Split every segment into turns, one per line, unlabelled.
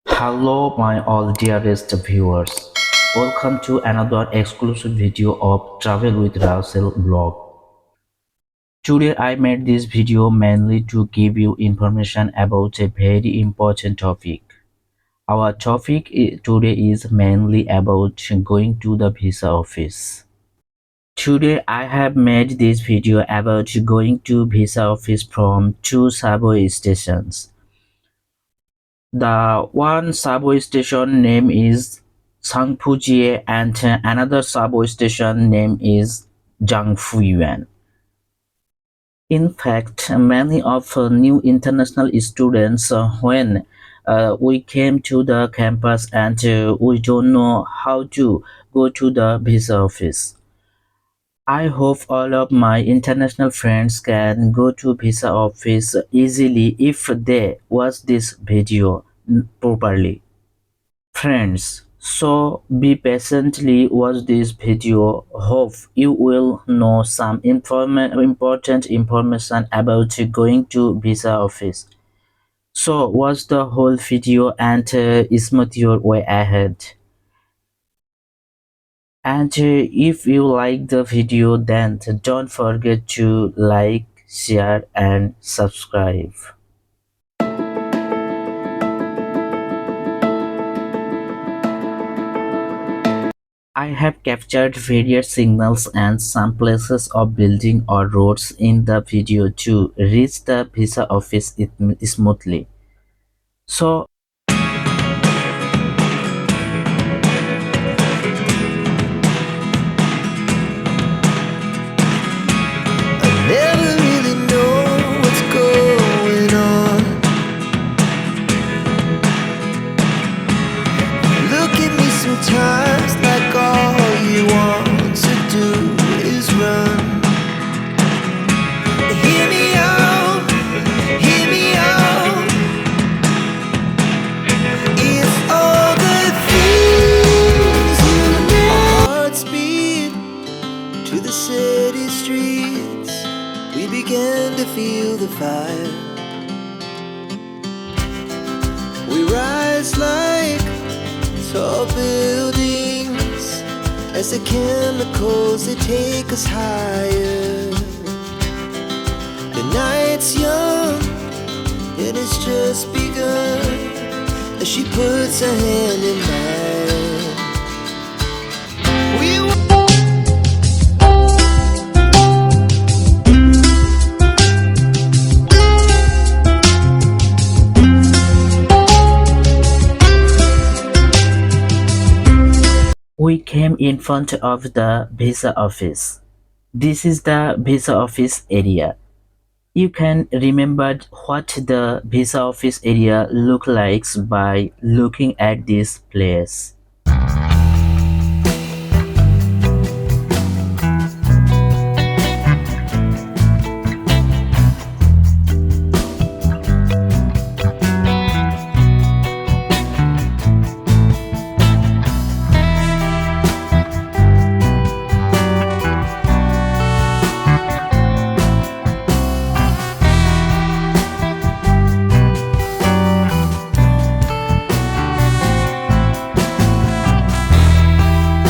Hello my all dearest viewers. Welcome to another exclusive video of Travel with Russell blog. Today I made this video mainly to give you information about a very important topic. Our topic today is mainly about going to the visa office. Today I have made this video about going to visa office from two subway stations. The one subway station name is Sangpujie and another subway station name is Zhangfuyuan. In fact, many of new international students when we came to the campus and we don't know how to go to the visa office. I hope all of my international friends can go to visa office easily if they watch this video properly. Friends, so be patiently watch this video. Hope you will know some important information about going to visa office. So watch the whole video and smooth your way ahead. And if you like the video, then don't forget to like, share and subscribe. I have captured various signals and some places of building or roads in the video to reach the visa office smoothly. So
Never really know what's going on. Look at me sometimes like all you want to do is run. Hear me out, hear me out. It's all the things you know. Hearts beat to the city streets. We began to feel the fire. We rise like tall buildings as the chemicals they take us higher. The night's young and it's just begun as she puts her hand in mine. We
we came in front of the visa office. This is the visa office area. You can remember what the visa office area look like by looking at this place.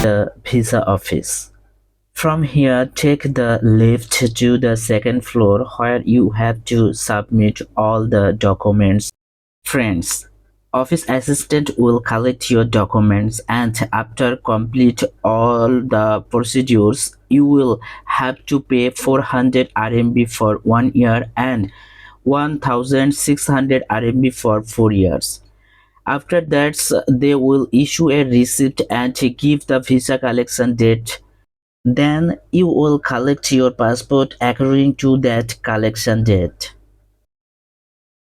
The visa office. From here, take the lift to the second floor where you have to submit all the documents. Friends, office assistant will collect your documents and after complete all the procedures, you will have to pay 400 RMB for 1 year and 1600 RMB for 4 years. After that, they will issue a receipt and give the visa collection date. Then you will collect your passport according to that collection date.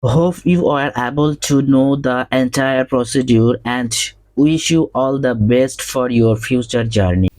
Hope you are able to know the entire procedure and wish you all the best for your future journey.